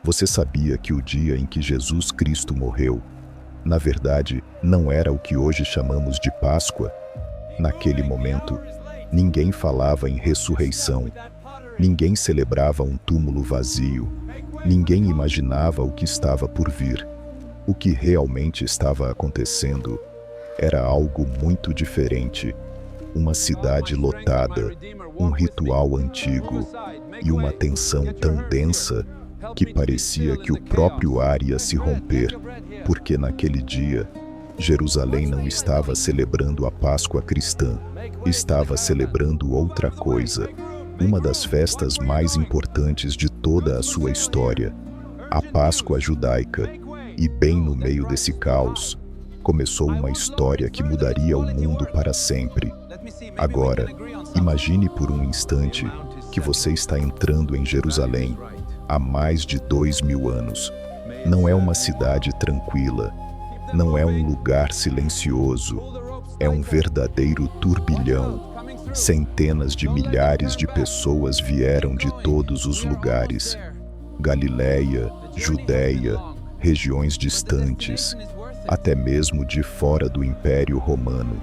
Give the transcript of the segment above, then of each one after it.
Você sabia que o dia em que Jesus Cristo morreu, na verdade, não era o que hoje chamamos de Páscoa? Naquele momento, ninguém falava em ressurreição, ninguém celebrava um túmulo vazio, ninguém imaginava o que estava por vir. O que realmente estava acontecendo era algo muito diferente. Uma cidade lotada, um ritual antigo e uma tensão tão densa que parecia que o próprio ar ia se romper, porque naquele dia, Jerusalém não estava celebrando a Páscoa cristã, estava celebrando outra coisa, uma das festas mais importantes de toda a sua história, a Páscoa judaica. E bem no meio desse caos, começou uma história que mudaria o mundo para sempre. Agora, imagine por um instante que você está entrando em Jerusalém há mais de 2000 anos. Não é uma cidade tranquila, não é um lugar silencioso, é um verdadeiro turbilhão. Centenas de milhares de pessoas vieram de todos os lugares: Galileia, Judéia, regiões distantes, até mesmo de fora do Império Romano.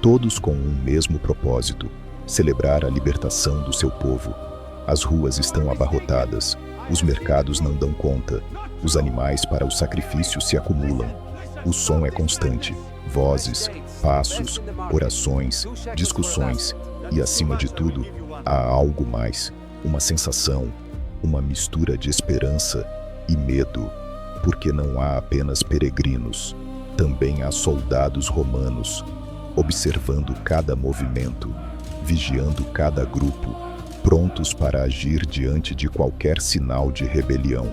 Todos com um mesmo propósito: celebrar a libertação do seu povo. As ruas estão abarrotadas, os mercados não dão conta, os animais para o sacrifício se acumulam. O som é constante, vozes, passos, orações, discussões e, acima de tudo, há algo mais, uma sensação, uma mistura de esperança e medo, porque não há apenas peregrinos, também há soldados romanos, observando cada movimento, vigiando cada grupo, prontos para agir diante de qualquer sinal de rebelião.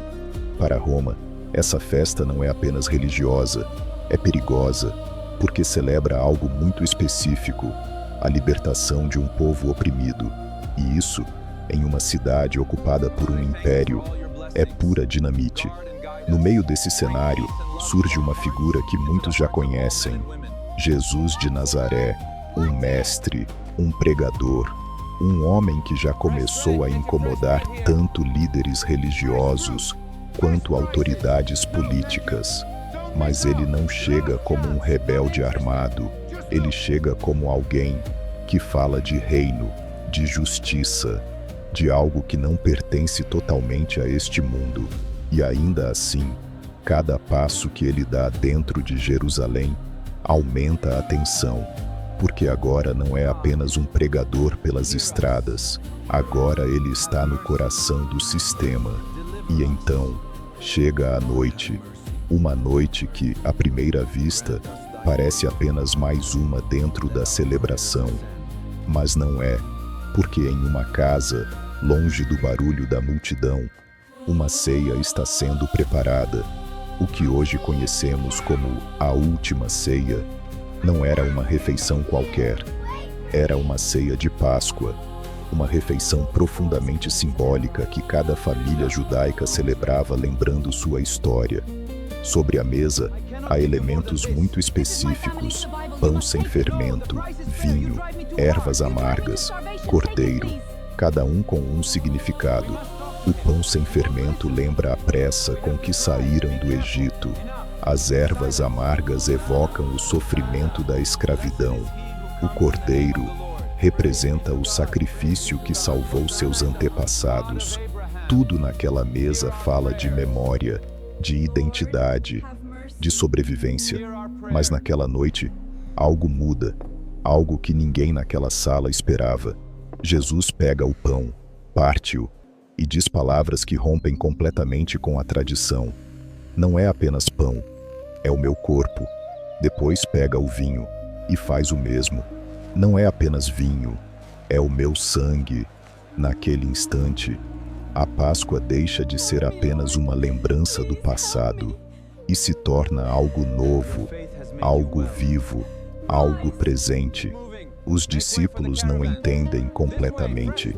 Para Roma, essa festa não é apenas religiosa, é perigosa, porque celebra algo muito específico, a libertação de um povo oprimido. E isso, em uma cidade ocupada por um império, é pura dinamite. No meio desse cenário, surge uma figura que muitos já conhecem: Jesus de Nazaré, um mestre, um pregador, um homem que já começou a incomodar tanto líderes religiosos quanto autoridades políticas. Mas ele não chega como um rebelde armado, ele chega como alguém que fala de reino, de justiça, de algo que não pertence totalmente a este mundo. E ainda assim, cada passo que ele dá dentro de Jerusalém aumenta a tensão, porque agora não é apenas um pregador pelas estradas, agora ele está no coração do sistema. E então, chega a noite, uma noite que, à primeira vista, parece apenas mais uma dentro da celebração. Mas não é, porque em uma casa, longe do barulho da multidão, uma ceia está sendo preparada. O que hoje conhecemos como a Última Ceia não era uma refeição qualquer, era uma ceia de Páscoa, uma refeição profundamente simbólica que cada família judaica celebrava lembrando sua história. Sobre a mesa, há elementos muito específicos: pão sem fermento, vinho, ervas amargas, cordeiro, cada um com um significado. O pão sem fermento lembra a pressa com que saíram do Egito. As ervas amargas evocam o sofrimento da escravidão. O cordeiro representa o sacrifício que salvou seus antepassados. Tudo naquela mesa fala de memória, de identidade, de sobrevivência. Mas naquela noite, algo muda, algo que ninguém naquela sala esperava. Jesus pega o pão, parte-o e diz palavras que rompem completamente com a tradição. Não é apenas pão, é o meu corpo. Depois pega o vinho e faz o mesmo. Não é apenas vinho, é o meu sangue. Naquele instante, a Páscoa deixa de ser apenas uma lembrança do passado e se torna algo novo, algo vivo, algo presente. Os discípulos não entendem completamente.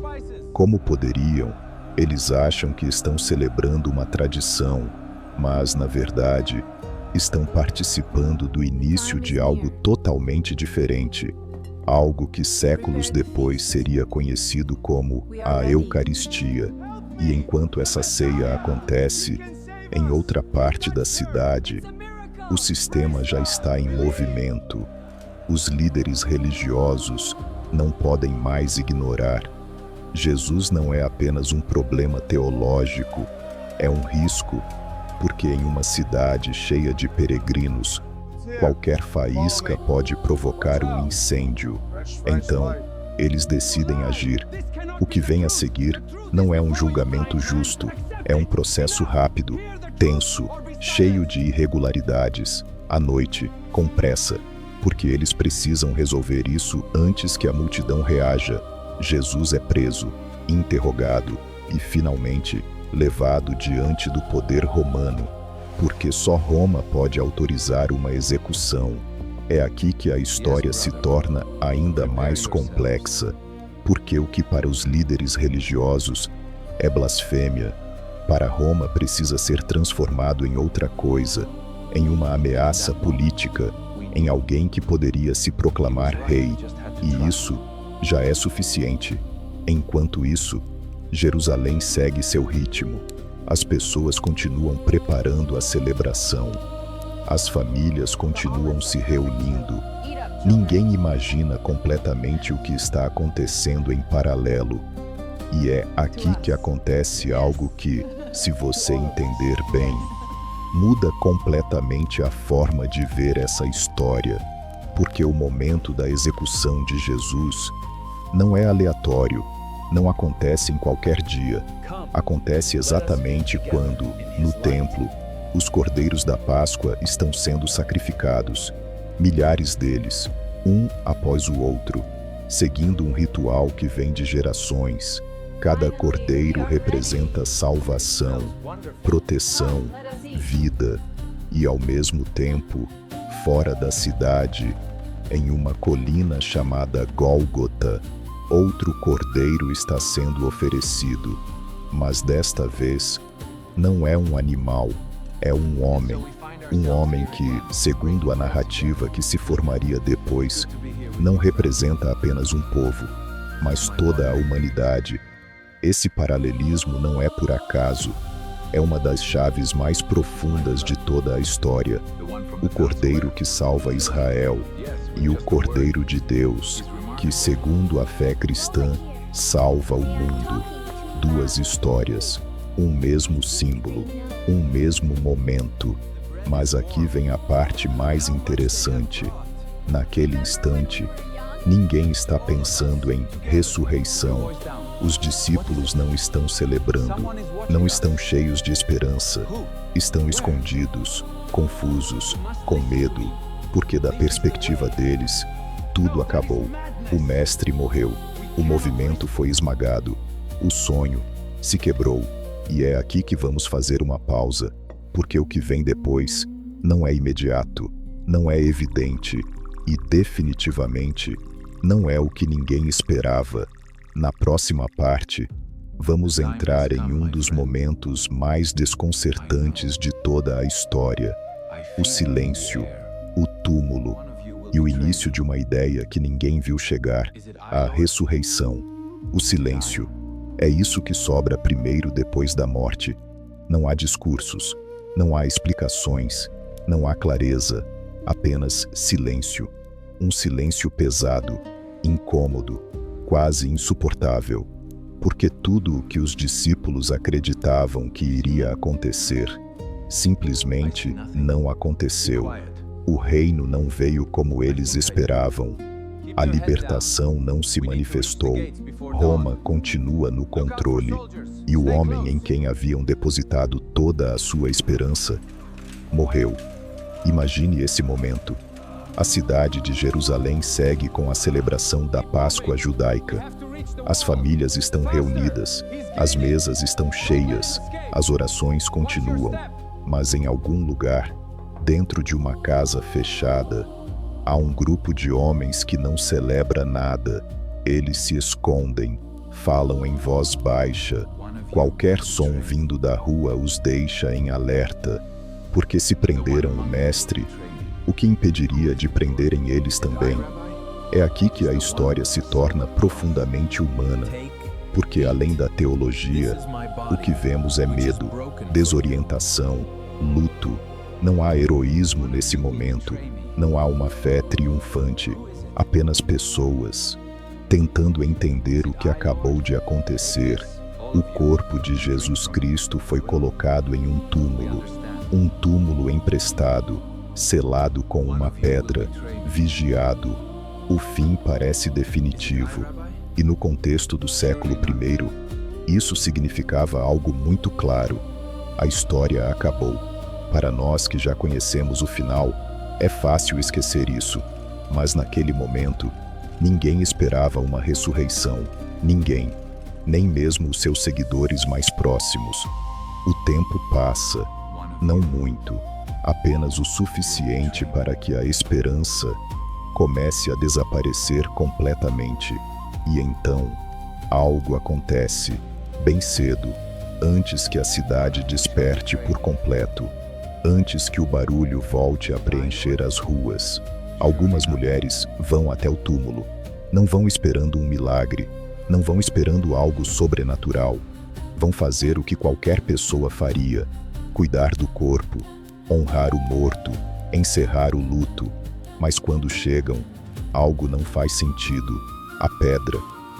Como poderiam? Eles acham que estão celebrando uma tradição, mas, na verdade, estão participando do início de algo totalmente diferente, algo que séculos depois seria conhecido como a Eucaristia. E enquanto essa ceia acontece, em outra parte da cidade, o sistema já está em movimento. Os líderes religiosos não podem mais ignorar. Jesus não é apenas um problema teológico, é um risco, porque em uma cidade cheia de peregrinos, qualquer faísca pode provocar um incêndio. Então, eles decidem agir. O que vem a seguir não é um julgamento justo, é um processo rápido, tenso, cheio de irregularidades, à noite, com pressa, porque eles precisam resolver isso antes que a multidão reaja. Jesus é preso, interrogado e, finalmente, levado diante do poder romano, porque só Roma pode autorizar uma execução. É aqui que a história se torna ainda mais complexa, porque o que para os líderes religiosos é blasfêmia, para Roma precisa ser transformado em outra coisa, em uma ameaça política, em alguém que poderia se proclamar rei, e isso já é suficiente. Enquanto isso, Jerusalém segue seu ritmo. As pessoas continuam preparando a celebração. As famílias continuam se reunindo. Ninguém imagina completamente o que está acontecendo em paralelo. E é aqui que acontece algo que, se você entender bem, muda completamente a forma de ver essa história, porque o momento da execução de Jesus não é aleatório, não acontece em qualquer dia. Acontece exatamente quando, no templo, os cordeiros da Páscoa estão sendo sacrificados, milhares deles, um após o outro, seguindo um ritual que vem de gerações. Cada cordeiro representa salvação, proteção, vida, e ao mesmo tempo, fora da cidade, em uma colina chamada Gólgota, outro cordeiro está sendo oferecido, mas desta vez não é um animal, é um homem que, segundo a narrativa que se formaria depois, não representa apenas um povo, mas toda a humanidade. Esse paralelismo não é por acaso, é uma das chaves mais profundas de toda a história. O Cordeiro que salva Israel e o Cordeiro de Deus, que, segundo a fé cristã, salva o mundo. Duas histórias, um mesmo símbolo, um mesmo momento. Mas aqui vem a parte mais interessante. Naquele instante, ninguém está pensando em ressurreição. Os discípulos não estão celebrando, não estão cheios de esperança. Estão escondidos, confusos, com medo, porque da perspectiva deles, tudo acabou. O mestre morreu, o movimento foi esmagado, o sonho se quebrou. E é aqui que vamos fazer uma pausa, porque o que vem depois não é imediato, não é evidente e definitivamente não é o que ninguém esperava. Na próxima parte, vamos entrar em um dos momentos mais desconcertantes de toda a história: o silêncio, o túmulo e o início de uma ideia que ninguém viu chegar, a ressurreição. O silêncio é isso que sobra primeiro depois da morte. Não há discursos, não há explicações, não há clareza, apenas silêncio. Um silêncio pesado, incômodo, quase insuportável, porque tudo o que os discípulos acreditavam que iria acontecer, simplesmente não aconteceu. O reino não veio como eles esperavam. A libertação não se manifestou. Roma continua no controle, e o homem em quem haviam depositado toda a sua esperança morreu. Imagine esse momento. A cidade de Jerusalém segue com a celebração da Páscoa judaica. As famílias estão reunidas, as mesas estão cheias, as orações continuam, mas em algum lugar, dentro de uma casa fechada, há um grupo de homens que não celebra nada. Eles se escondem, falam em voz baixa. Qualquer som vindo da rua os deixa em alerta, porque se prenderam o mestre, o que impediria de prenderem eles também? É aqui que a história se torna profundamente humana. Porque além da teologia, o que vemos é medo, desorientação, luto. Não há heroísmo nesse momento, não há uma fé triunfante, apenas pessoas tentando entender o que acabou de acontecer. O corpo de Jesus Cristo foi colocado em um túmulo emprestado, selado com uma pedra, vigiado. O fim parece definitivo, e no contexto do século I, isso significava algo muito claro. A história acabou. Para nós que já conhecemos o final, é fácil esquecer isso, mas naquele momento, ninguém esperava uma ressurreição. Ninguém, nem mesmo os seus seguidores mais próximos. O tempo passa, não muito, apenas o suficiente para que a esperança comece a desaparecer completamente. E então, algo acontece, bem cedo, antes que a cidade desperte por completo, antes que o barulho volte a preencher as ruas. Algumas mulheres vão até o túmulo. Não vão esperando um milagre, não vão esperando algo sobrenatural. Vão fazer o que qualquer pessoa faria: cuidar do corpo, honrar o morto, encerrar o luto. Mas quando chegam, algo não faz sentido. A pedra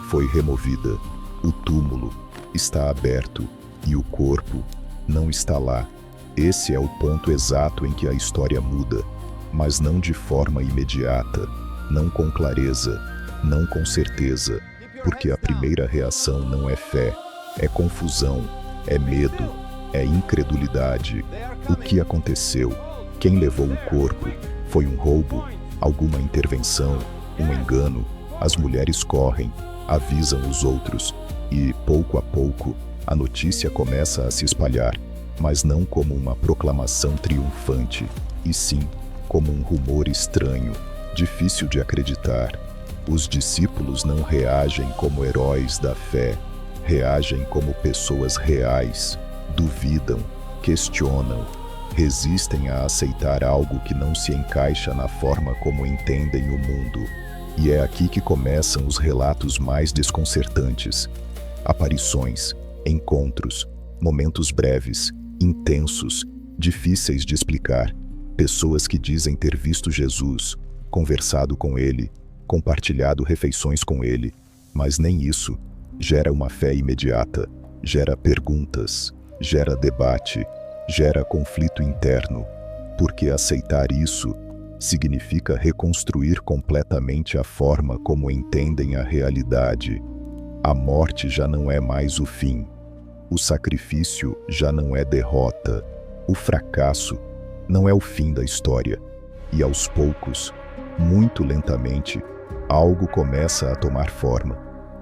foi removida, o túmulo está aberto e o corpo não está lá. Esse é o ponto exato em que a história muda, mas não de forma imediata, não com clareza, não com certeza, porque a primeira reação não é fé, é confusão, é medo, é incredulidade. O que aconteceu? Quem levou o corpo? Foi um roubo? Alguma intervenção? Um engano? As mulheres correm, avisam os outros, e, pouco a pouco, a notícia começa a se espalhar, mas não como uma proclamação triunfante, e sim como um rumor estranho, difícil de acreditar. Os discípulos não reagem como heróis da fé, reagem como pessoas reais, duvidam, questionam, resistem a aceitar algo que não se encaixa na forma como entendem o mundo. E é aqui que começam os relatos mais desconcertantes. Aparições, encontros, momentos breves, intensos, difíceis de explicar. Pessoas que dizem ter visto Jesus, conversado com ele, compartilhado refeições com ele, mas nem isso. Gera uma fé imediata, gera perguntas, gera debate, gera conflito interno, porque aceitar isso significa reconstruir completamente a forma como entendem a realidade. A morte já não é mais o fim. O sacrifício já não é derrota. O fracasso não é o fim da história. E aos poucos, muito lentamente, algo começa a tomar forma.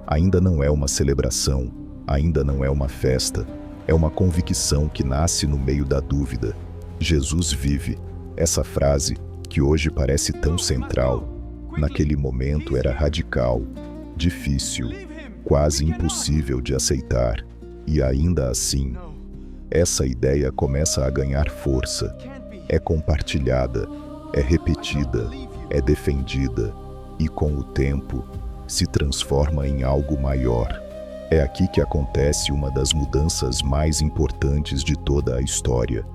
Ainda não é uma celebração, ainda não é uma festa, é uma convicção que nasce no meio da dúvida. Jesus vive. Essa frase, que hoje parece tão central, naquele momento era radical, difícil, quase impossível de aceitar. E ainda assim, essa ideia começa a ganhar força. É compartilhada, é repetida, é defendida e, com o tempo, se transforma em algo maior. É aqui que acontece uma das mudanças mais importantes de toda a história,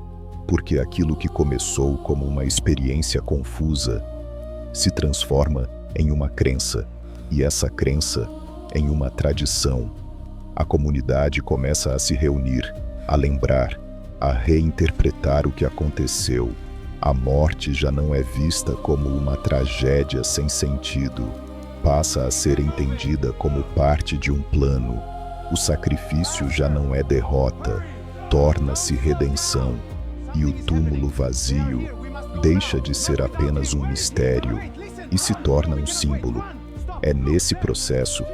porque aquilo que começou como uma experiência confusa se transforma em uma crença, e essa crença em uma tradição. A comunidade começa a se reunir, a lembrar, a reinterpretar o que aconteceu. A morte já não é vista como uma tragédia sem sentido, passa a ser entendida como parte de um plano. O sacrifício já não é derrota, torna-se redenção. E o túmulo vazio deixa de ser apenas um mistério e se torna um símbolo. É nesse processo,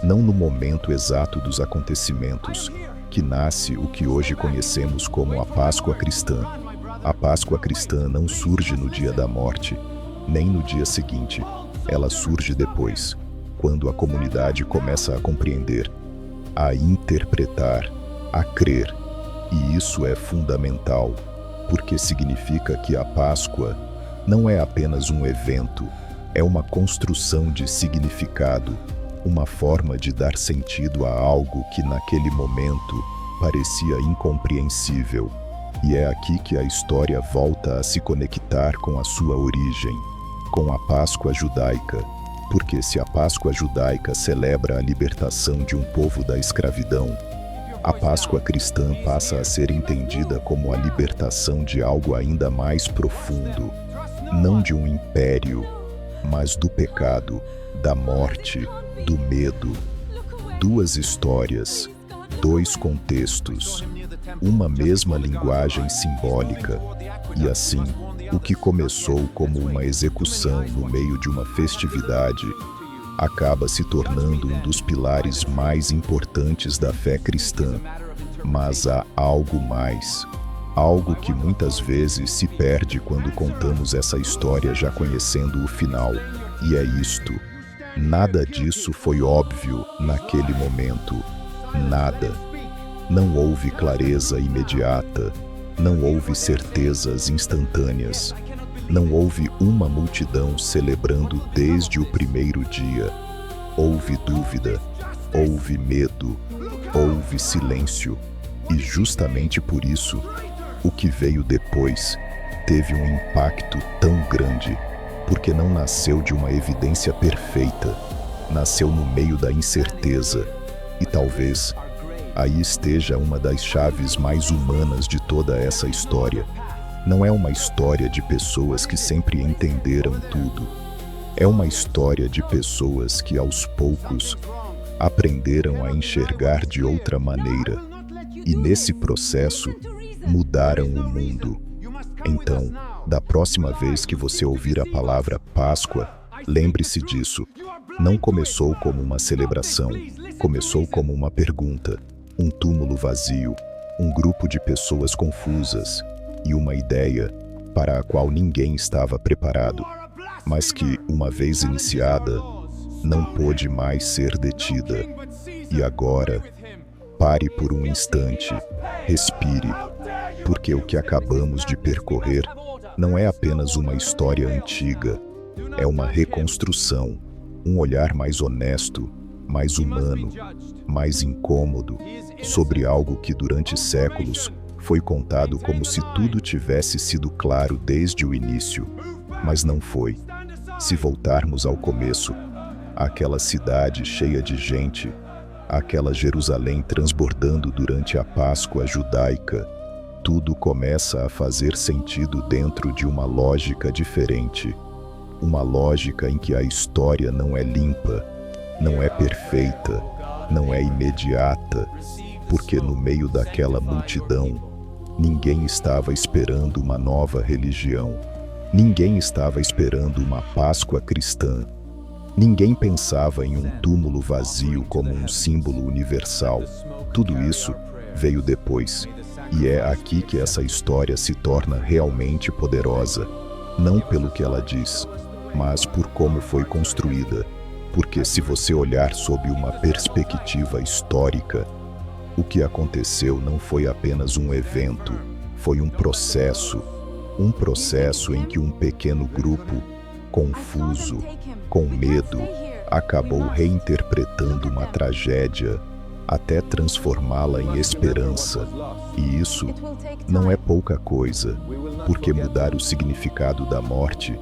não no momento exato dos acontecimentos, que nasce o que hoje conhecemos como a Páscoa cristã. A Páscoa cristã não surge no dia da morte, nem no dia seguinte. Ela surge depois, quando a comunidade começa a compreender, a interpretar, a crer. E isso é fundamental, porque significa que a Páscoa não é apenas um evento, é uma construção de significado. uma forma de dar sentido a algo que naquele momento parecia incompreensível. E é aqui que a história volta a se conectar com a sua origem, com a Páscoa judaica. Porque se a Páscoa judaica celebra a libertação de um povo da escravidão, a Páscoa cristã passa a ser entendida como a libertação de algo ainda mais profundo, não de um império, mas do pecado, da morte, do medo. Duas histórias, dois contextos, uma mesma linguagem simbólica, e assim, o que começou como uma execução no meio de uma festividade acaba se tornando um dos pilares mais importantes da fé cristã. Mas há algo mais, algo que muitas vezes se perde quando contamos essa história já conhecendo o final, e é isto: nada disso foi óbvio naquele momento, nada. Não houve clareza imediata, não houve certezas instantâneas, não houve uma multidão celebrando desde o primeiro dia. Houve dúvida, houve medo, houve silêncio. E justamente por isso, o que veio depois teve um impacto tão grande, porque não nasceu de uma evidência perfeita, nasceu no meio da incerteza. E talvez aí esteja uma das chaves mais humanas de toda essa história. Não é uma história de pessoas que sempre entenderam tudo. É uma história de pessoas que aos poucos aprenderam a enxergar de outra maneira e nesse processo mudaram o mundo. Então, da próxima vez que você ouvir a palavra Páscoa, lembre-se disso. Não começou como uma celebração, começou como uma pergunta, um túmulo vazio, um grupo de pessoas confusas e uma ideia para a qual ninguém estava preparado, mas que, uma vez iniciada, não pôde mais ser detida. E agora, pare por um instante, respire, porque o que acabamos de percorrer não é apenas uma história antiga, é uma reconstrução, um olhar mais honesto, mais humano, mais incômodo, sobre algo que durante séculos foi contado como se tudo tivesse sido claro desde o início, mas não foi. Se voltarmos ao começo, aquela cidade cheia de gente, aquela Jerusalém transbordando durante a Páscoa judaica, tudo começa a fazer sentido dentro de uma lógica diferente. Uma lógica em que a história não é limpa, não é perfeita, não é imediata, porque no meio daquela multidão, ninguém estava esperando uma nova religião. Ninguém estava esperando uma Páscoa cristã. Ninguém pensava em um túmulo vazio como um símbolo universal. Tudo isso veio depois. E é aqui que essa história se torna realmente poderosa. Não pelo que ela diz, mas por como foi construída. Porque se você olhar sob uma perspectiva histórica, o que aconteceu não foi apenas um evento, foi um processo em que um pequeno grupo, confuso, com medo, acabou reinterpretando uma tragédia até transformá-la em esperança. E isso não é pouca coisa, porque mudar o significado da morte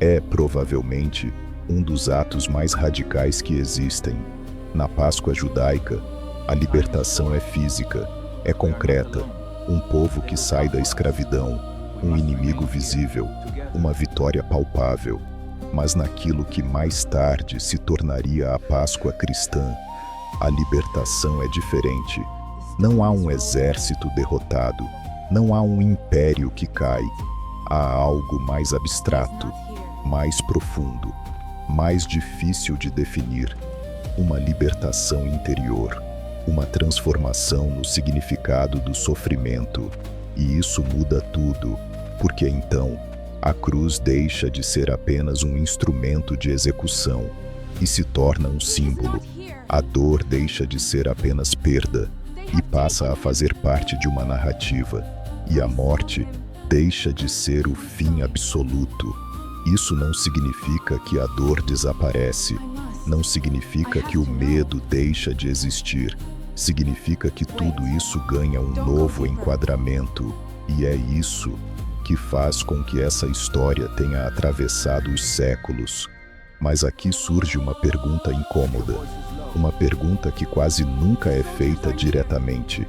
é, provavelmente, um dos atos mais radicais que existem. Na Páscoa judaica, a libertação é física, é concreta, um povo que sai da escravidão, um inimigo visível, uma vitória palpável. Mas naquilo que mais tarde se tornaria a Páscoa cristã, a libertação é diferente. Não há um exército derrotado, não há um império que cai. Há algo mais abstrato, mais profundo, mais difícil de definir. Uma libertação interior, uma transformação no significado do sofrimento. E isso muda tudo, porque então a cruz deixa de ser apenas um instrumento de execução e se torna um símbolo. A dor deixa de ser apenas perda e passa a fazer parte de uma narrativa. E a morte deixa de ser o fim absoluto. Isso não significa que a dor desaparece, Não significa que o medo deixa de existir. Significa que tudo isso ganha um novo enquadramento. E é isso que faz com que essa história tenha atravessado os séculos. Mas aqui surge uma pergunta incômoda. Uma pergunta que quase nunca é feita diretamente.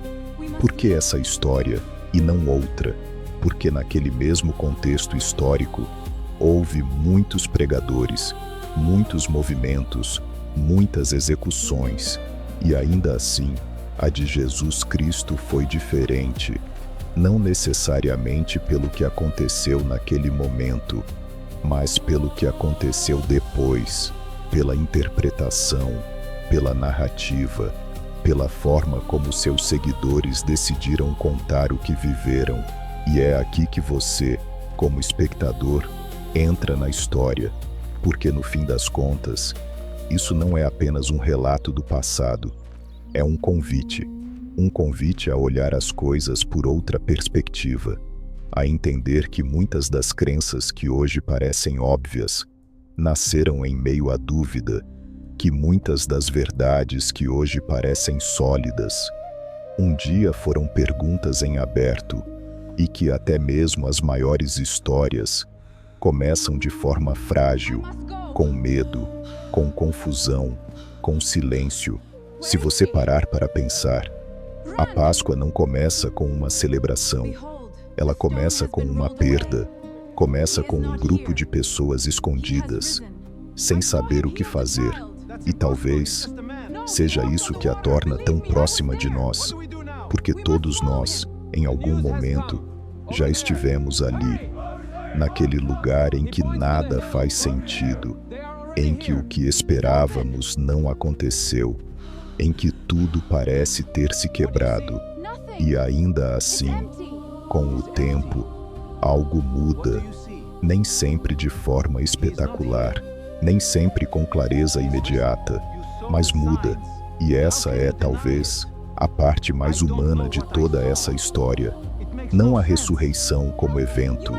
Por que essa história e não outra? Porque naquele mesmo contexto histórico, houve muitos pregadores, muitos movimentos, muitas execuções, e ainda assim, a de Jesus Cristo foi diferente. Não necessariamente pelo que aconteceu naquele momento, mas pelo que aconteceu depois, pela interpretação, pela narrativa, pela forma como seus seguidores decidiram contar o que viveram. E é aqui que você, como espectador, entra na história, porque no fim das contas, isso não é apenas um relato do passado, é um convite a olhar as coisas por outra perspectiva, a entender que muitas das crenças que hoje parecem óbvias nasceram em meio à dúvida, que muitas das verdades que hoje parecem sólidas um dia foram perguntas em aberto, e que até mesmo as maiores histórias começam de forma frágil, com medo, com confusão, com silêncio. Se você parar para pensar, a Páscoa não começa com uma celebração. Ela começa com uma perda, começa com um grupo de pessoas escondidas, sem saber o que fazer. E talvez seja isso que a torna tão próxima de nós, porque todos nós, em algum momento, já estivemos ali, naquele lugar em que nada faz sentido, em que o que esperávamos não aconteceu, em que tudo parece ter se quebrado. E ainda assim, com o tempo, algo muda, nem sempre de forma espetacular, nem sempre com clareza imediata, mas muda. E essa é, talvez, a parte mais humana de toda essa história. Não a ressurreição como evento,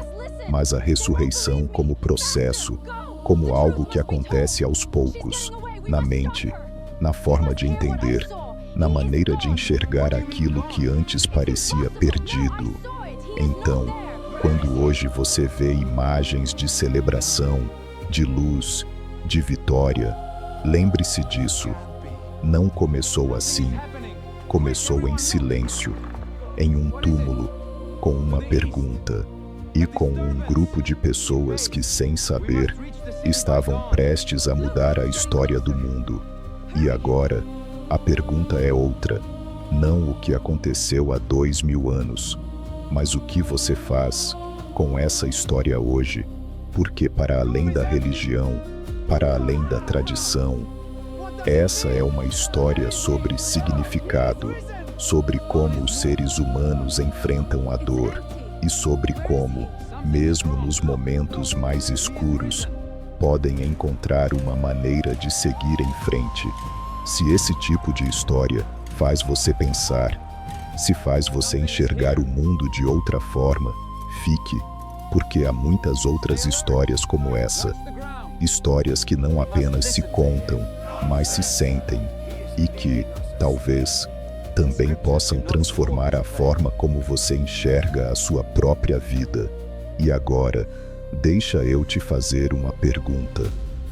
mas a ressurreição como processo, como algo que acontece aos poucos, na mente, na forma de entender, na maneira de enxergar aquilo que antes parecia perdido. Então, quando hoje você vê imagens de celebração, de luz, de vitória, lembre-se disso. Não começou assim. Começou em silêncio, em um túmulo, com uma pergunta, e com um grupo de pessoas que, sem saber, estavam prestes a mudar a história do mundo. E agora, a pergunta é outra. Não o que aconteceu há 2000 anos, mas o que você faz com essa história hoje, porque para além da religião, para além da tradição, essa é uma história sobre significado, sobre como os seres humanos enfrentam a dor e sobre como, mesmo nos momentos mais escuros, podem encontrar uma maneira de seguir em frente. Se esse tipo de história faz você pensar, se faz você enxergar o mundo de outra forma, fique, porque há muitas outras histórias como essa. Histórias que não apenas se contam, mas se sentem, e que, talvez, também possam transformar a forma como você enxerga a sua própria vida. E agora, deixa eu te fazer uma pergunta,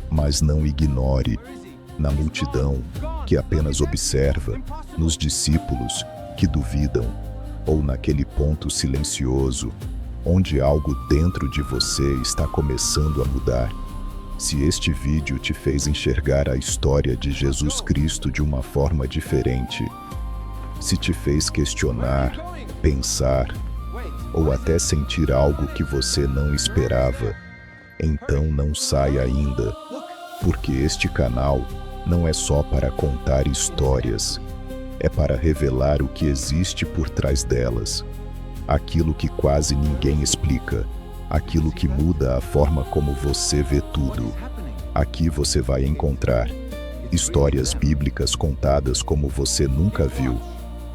mas não ignore. Na multidão, que apenas observa, nos discípulos, que duvidam, ou naquele ponto silencioso, onde algo dentro de você está começando a mudar. Se este vídeo te fez enxergar a história de Jesus Cristo de uma forma diferente, se te fez questionar, pensar, ou até sentir algo que você não esperava, então não saia ainda, porque este canal não é só para contar histórias, é para revelar o que existe por trás delas, aquilo que quase ninguém explica, aquilo que muda a forma como você vê tudo. Aqui você vai encontrar histórias bíblicas contadas como você nunca viu,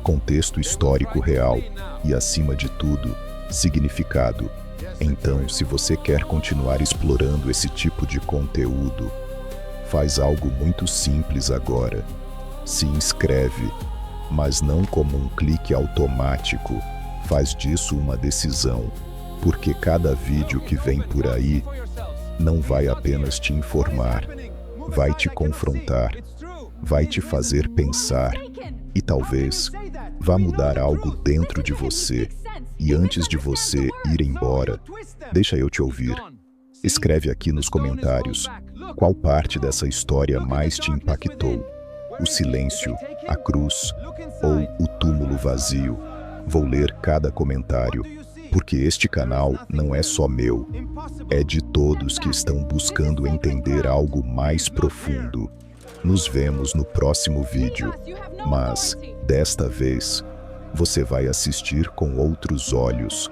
contexto histórico real e, acima de tudo, significado. Então, se você quer continuar explorando esse tipo de conteúdo, Faz algo muito simples agora. Se inscreve, mas não como um clique automático. Faz disso uma decisão, porque cada vídeo que vem por aí não vai apenas te informar, vai te confrontar, vai te fazer pensar e talvez vá mudar algo dentro de você. E antes de você ir embora, deixa eu te ouvir. Escreve aqui nos comentários qual parte dessa história mais te impactou. O silêncio, a cruz ou o túmulo vazio. Vou ler cada comentário, porque este canal não é só meu, é de todos que estão buscando entender algo mais profundo. Nos vemos no próximo vídeo, mas, desta vez, você vai assistir com outros olhos.